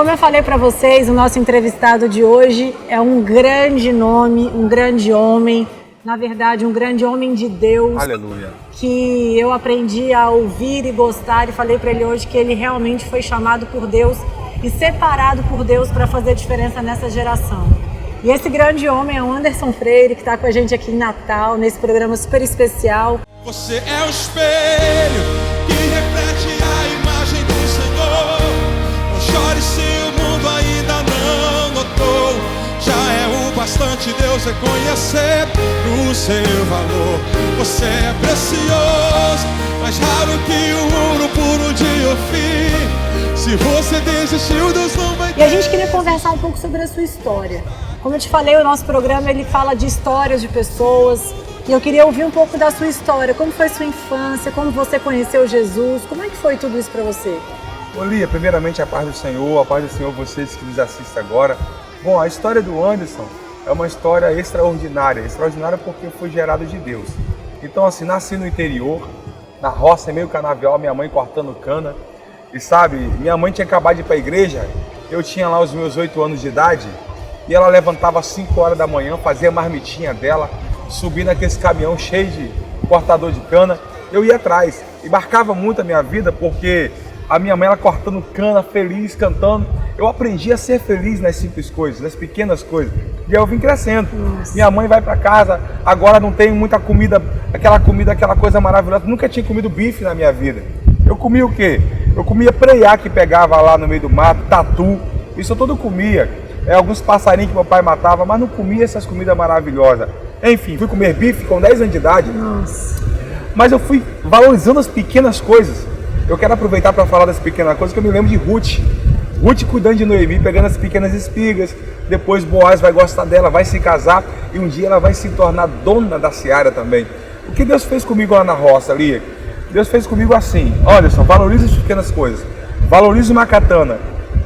como eu falei para vocês, o nosso entrevistado de hoje é um grande nome, um grande homem, na verdade, um grande homem de Deus. Aleluia. Que eu aprendi a ouvir e gostar, e falei para ele hoje que ele realmente foi chamado por Deus e separado por Deus para fazer diferença nessa geração. E esse grande homem é o Anderson Freire, que está com a gente aqui em Natal, nesse programa super especial. Você é o espelho que reflete a imagem do Senhor. Não chore se o mundo ainda não notou. Já é o bastante Deus reconhecer o seu valor. Você é precioso, mais raro que o ouro puro de Ofir. Se você desistiu, Deus não vai... E a gente queria conversar um pouco sobre a sua história. Como eu te falei, o nosso programa ele fala de histórias de pessoas. E eu queria ouvir um pouco da sua história. Como foi sua infância? Como você conheceu Jesus? Como é que foi tudo isso para você? Lia, primeiramente a paz do Senhor vocês que nos assistem agora. Bom, a história do Anderson é uma história extraordinária porque foi gerado de Deus. Então assim, nasci no interior, na roça, meio canavial, minha mãe cortando cana. E sabe, minha mãe tinha acabado de ir para a igreja, eu tinha lá os meus 8 anos de idade, e ela levantava às 5 horas da manhã, fazia a marmitinha dela, subia naquele caminhão cheio de cortador de cana, eu ia atrás. E marcava muito a minha vida porque a minha mãe ela cortando cana, feliz, cantando. Eu aprendi a ser feliz nas simples coisas, nas pequenas coisas. E aí eu vim crescendo. Nossa. Minha mãe vai para casa, agora não tem muita comida, aquela coisa maravilhosa. Nunca tinha comido bife na minha vida. Eu comia o quê? Eu comia preá que pegava lá no meio do mato, tatu. Isso eu todo comia. Alguns passarinhos que meu pai matava, mas não comia essas comidas maravilhosas. Enfim, fui comer bife com 10 anos de idade. Nossa. Mas eu fui valorizando as pequenas coisas. Eu quero aproveitar para falar das pequenas coisas, que eu me lembro de Ruth. Ruth cuidando de Noemi, pegando as pequenas espigas. Depois Boaz vai gostar dela, vai se casar. E um dia ela vai se tornar dona da seara também. O que Deus fez comigo lá na roça, Lia? Deus fez comigo assim. Olha só, valorize as pequenas coisas. Valorize uma katana.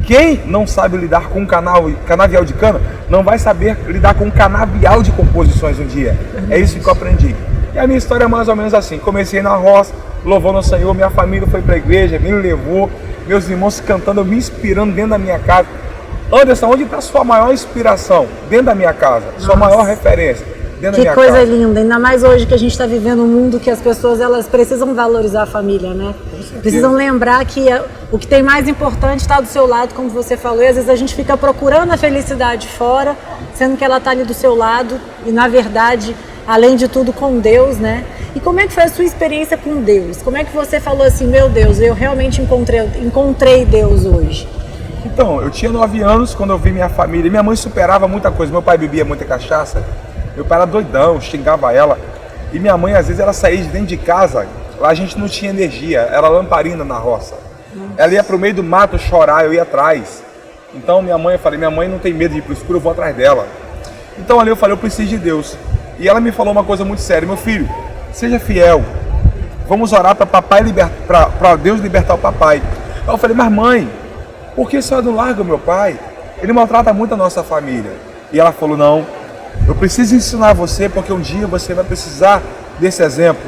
Quem não sabe lidar com um canavial de cana, não vai saber lidar com um canavial de composições um dia. É isso que eu aprendi. E a minha história é mais ou menos assim. Comecei na roça, louvando o Senhor, minha família foi para a igreja, me levou, meus irmãos cantando, me inspirando dentro da minha casa. Anderson, onde está a sua maior inspiração? Dentro da minha casa. Sua maior referência? Dentro da minha casa. Que coisa linda, ainda mais hoje que a gente está vivendo um mundo que as pessoas elas precisam valorizar a família, né? Precisam lembrar que o que tem mais importante está do seu lado, como você falou, e às vezes a gente fica procurando a felicidade fora, sendo que ela está ali do seu lado e na verdade, além de tudo, com Deus, né? E como é que foi a sua experiência com Deus? Como é que você falou assim, meu Deus, eu realmente encontrei Deus hoje? Então, eu tinha 9 anos quando eu vi minha família, minha mãe superava muita coisa, meu pai bebia muita cachaça. Meu pai era doidão, xingava ela. E minha mãe, às vezes, ela saía de dentro de casa. Lá a gente não tinha energia, era lamparina na roça. Ela ia pro meio do mato chorar, eu ia atrás. Então eu falei, minha mãe não tem medo de ir pro escuro, eu vou atrás dela. Então ali eu falei, eu preciso de Deus. E ela me falou uma coisa muito séria, meu filho, seja fiel. Vamos orar para Deus libertar o papai. Aí eu falei, mas mãe, por que a senhora não larga o meu pai? Ele maltrata muito a nossa família. E ela falou, não, eu preciso ensinar você, porque um dia você vai precisar desse exemplo.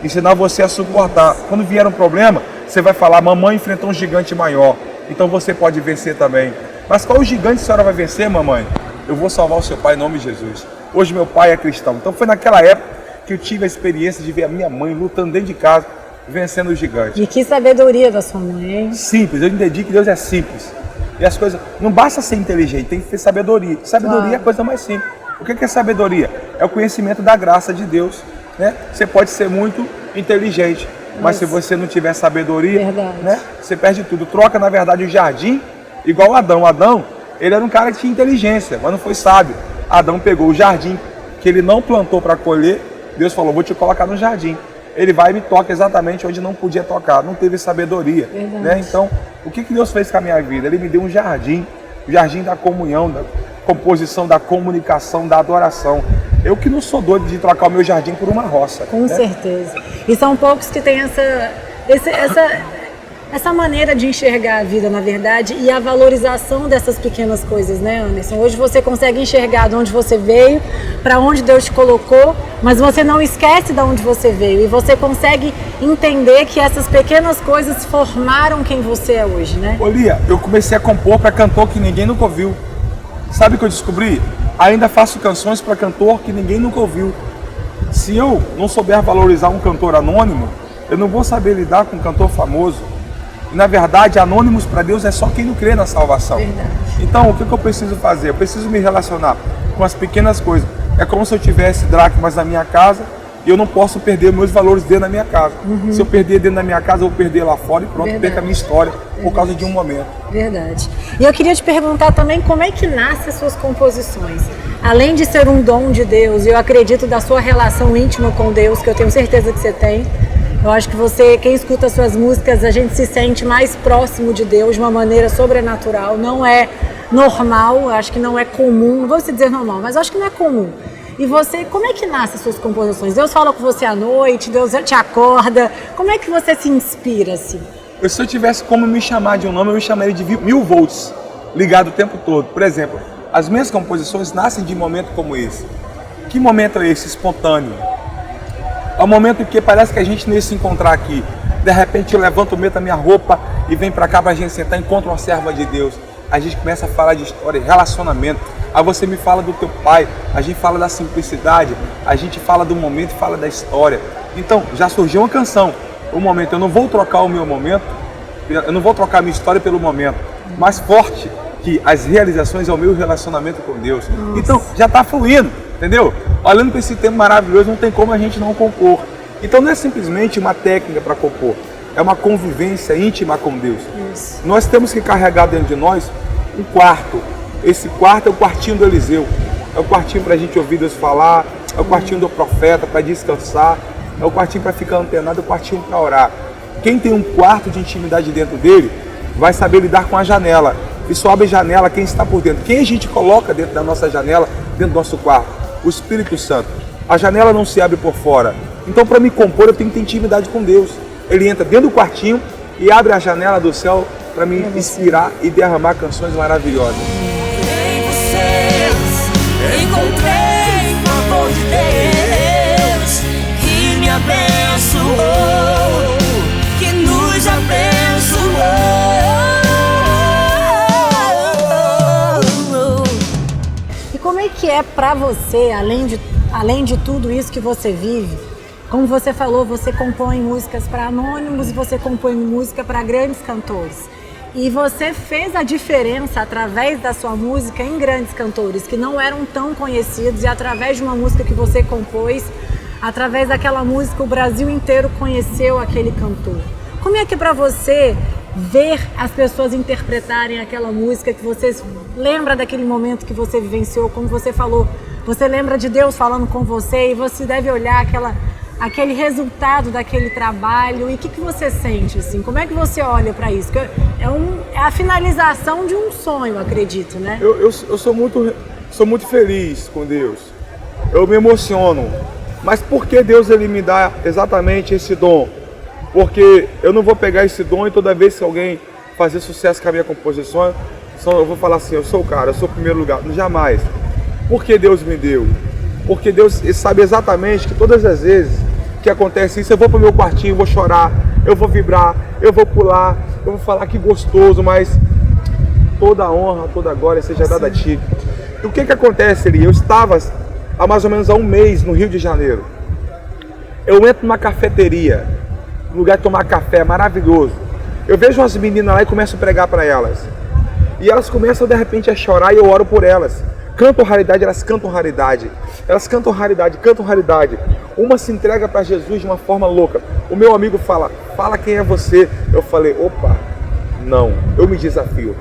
Ensinar você a suportar. Quando vier um problema, você vai falar, mamãe enfrentou um gigante maior, então você pode vencer também. Mas qual o gigante a senhora vai vencer, mamãe? Eu vou salvar o seu pai em nome de Jesus. Hoje meu pai é cristão. Então foi naquela época que eu tive a experiência de ver a minha mãe lutando dentro de casa, vencendo o gigante. E que sabedoria da sua mãe, hein? Simples, eu entendi que Deus é simples. E as coisas, não basta ser inteligente, tem que ter sabedoria. Sabedoria é a coisa mais simples. O que é sabedoria? É o conhecimento da graça de Deus, né? Você pode ser muito inteligente, mas se você não tiver sabedoria, né? Você perde tudo. Troca, na verdade, o jardim, igual Adão. Adão, ele era um cara que tinha inteligência, mas não foi sábio. Adão pegou o jardim que ele não plantou para colher, Deus falou, vou te colocar no jardim. Ele vai e me toca exatamente onde não podia tocar, não teve sabedoria, né? Então, o que Deus fez com a minha vida? Ele me deu um jardim, o jardim da comunhão, da composição, da comunicação, da adoração. Eu que não sou doido de trocar o meu jardim por uma roça. Com certeza. E são poucos que têm essa maneira de enxergar a vida, na verdade, e a valorização dessas pequenas coisas, né, Anderson? Hoje você consegue enxergar de onde você veio, para onde Deus te colocou, mas você não esquece de onde você veio e você consegue entender que essas pequenas coisas formaram quem você é hoje, né? Ô Lia, eu comecei a compor para cantor que ninguém nunca ouviu. Sabe o que eu descobri? Ainda faço canções para cantor que ninguém nunca ouviu. Se eu não souber valorizar um cantor anônimo, eu não vou saber lidar com um cantor famoso. E, na verdade, anônimos para Deus é só quem não crê na salvação. Verdade. Então, o que eu preciso fazer? Eu preciso me relacionar com as pequenas coisas. É como se eu tivesse dracmas na minha casa e eu não posso perder meus valores dentro da minha casa. Se eu perder dentro da minha casa, eu vou perder lá fora e pronto, perco a minha história por causa de um momento. Verdade. E eu queria te perguntar também como é que nascem as suas composições. Além de ser um dom de Deus, eu acredito da sua relação íntima com Deus, que eu tenho certeza que você tem. Eu acho que você, quem escuta as suas músicas, a gente se sente mais próximo de Deus de uma maneira sobrenatural. Não é normal, acho que não é comum, não vou se dizer normal, mas acho que não é comum. E você, como é que nascem as suas composições? Deus fala com você à noite, Deus te acorda, como é que você se inspira assim? Se eu tivesse como me chamar de um nome, eu me chamaria de 1000 volts, ligado o tempo todo. Por exemplo, as minhas composições nascem de um momento como esse. Que momento é esse? Espontâneo. É um momento em que parece que a gente não ia se encontrar aqui. De repente eu levanto, meto a minha roupa e venho pra cá pra gente sentar, encontro uma serva de Deus. A gente começa a falar de história, relacionamento. Aí você me fala do teu pai, a gente fala da simplicidade, a gente fala do momento e fala da história. Então, já surgiu uma canção. O momento, eu não vou trocar o meu momento, eu não vou trocar a minha história pelo momento. Mais forte que as realizações é o meu relacionamento com Deus. Nossa. Então, já está fluindo, entendeu? Olhando para esse tema maravilhoso, não tem como a gente não compor. Então, não é simplesmente uma técnica para compor, é uma convivência íntima com Deus. Isso. Nós temos que carregar dentro de nós um quarto. Esse quarto é o quartinho do Eliseu, é o quartinho para a gente ouvir Deus falar, é o quartinho do profeta para descansar, é o quartinho para ficar antenado, é o quartinho para orar. Quem tem um quarto de intimidade dentro dele, vai saber lidar com a janela. E só abre janela quem está por dentro. Quem a gente coloca dentro da nossa janela, dentro do nosso quarto? O Espírito Santo. A janela não se abre por fora. Então, para me compor, eu tenho que ter intimidade com Deus. Ele entra dentro do quartinho e abre a janela do céu para me inspirar e derramar canções maravilhosas. Encontrei o amor de Deus que me abençoou, que nos abençoou. E como é que é pra você, além de tudo isso que você vive, como você falou, você compõe músicas para anônimos e você compõe música para grandes cantores. E você fez a diferença através da sua música em grandes cantores que não eram tão conhecidos, e através de uma música que você compôs, através daquela música o Brasil inteiro conheceu aquele cantor. Como é que para você ver as pessoas interpretarem aquela música, que você lembra daquele momento que você vivenciou, como você falou, você lembra de Deus falando com você e você deve olhar aquele resultado daquele trabalho, e o que você sente, assim? Como é que você olha para isso? É a finalização de um sonho, acredito, né? Eu sou muito feliz com Deus, eu me emociono, mas por que Deus ele me dá exatamente esse dom? Porque eu não vou pegar esse dom e toda vez que alguém fazer sucesso com a minha composição, eu vou falar assim, eu sou o cara, eu sou o primeiro lugar, jamais. Por que Deus me deu? Porque Deus sabe exatamente que todas as vezes que acontece isso, eu vou pro meu quartinho, vou chorar, eu vou vibrar, eu vou pular, eu vou falar que gostoso, mas toda a honra, toda a glória seja dada a ti. E o que acontece ali? Eu estava há mais ou menos há um mês no Rio de Janeiro. Eu entro numa cafeteria, um lugar de tomar café maravilhoso. Eu vejo umas meninas lá e começo a pregar para elas. E elas começam de repente a chorar e eu oro por elas. Cantam raridade, elas cantam raridade. Elas cantam raridade, cantam raridade. Uma se entrega para Jesus de uma forma louca. O meu amigo fala quem é você. Eu falei, opa, não, eu me desafio.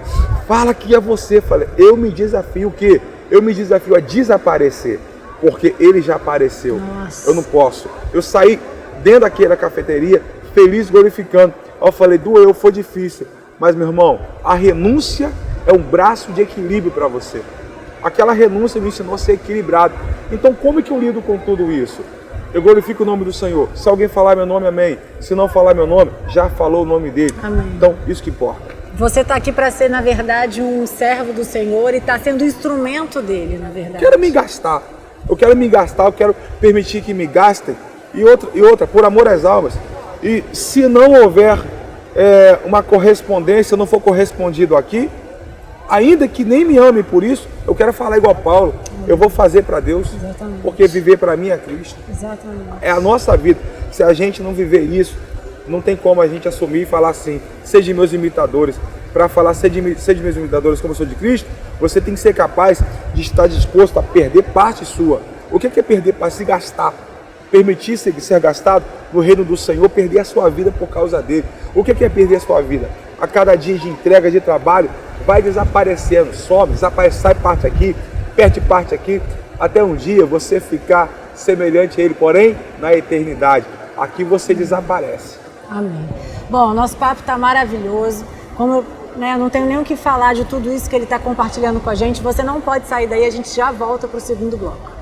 Fala quem é você. Falei, eu me desafio o quê? Eu me desafio a desaparecer, porque ele já apareceu. Nossa. Eu não posso. Eu saí dentro daquela cafeteria, feliz, glorificando. Eu falei, doeu, foi difícil. Mas, meu irmão, a renúncia é um braço de equilíbrio para você. Aquela renúncia me ensinou a ser equilibrado. Então, como é que eu lido com tudo isso? eu glorifico o nome do Senhor. Se alguém falar meu nome, amém. Se não falar meu nome, já falou o nome dele. Amém. Então, isso que importa. Você está aqui para ser, na verdade, um servo do Senhor e está sendo instrumento dele, na verdade. Eu quero me gastar. Eu quero permitir que me gastem. E outra, por amor às almas. E se não houver uma correspondência, não for correspondido aqui, ainda que nem me ame por isso, eu quero falar igual Paulo. Eu vou fazer para Deus. Exatamente. Porque viver para mim é Cristo. Exatamente. É a nossa vida. Se a gente não viver isso, não tem como a gente assumir e falar assim, sejam meus imitadores. Para falar, sejam meus imitadores como eu sou de Cristo, você tem que ser capaz de estar disposto a perder parte sua. O que é perder parte? Se gastar. Permitir ser gastado no reino do Senhor, perder a sua vida por causa dele. O que é perder a sua vida? A cada dia de entrega de trabalho, vai desaparecendo, some, desaparece, sai parte aqui, perde parte aqui, até um dia você ficar semelhante a ele, porém, na eternidade. Aqui você desaparece. Amém. Bom, nosso papo está maravilhoso. Como eu não tenho nem o que falar de tudo isso que ele está compartilhando com a gente, você não pode sair daí, a gente já volta para o segundo bloco.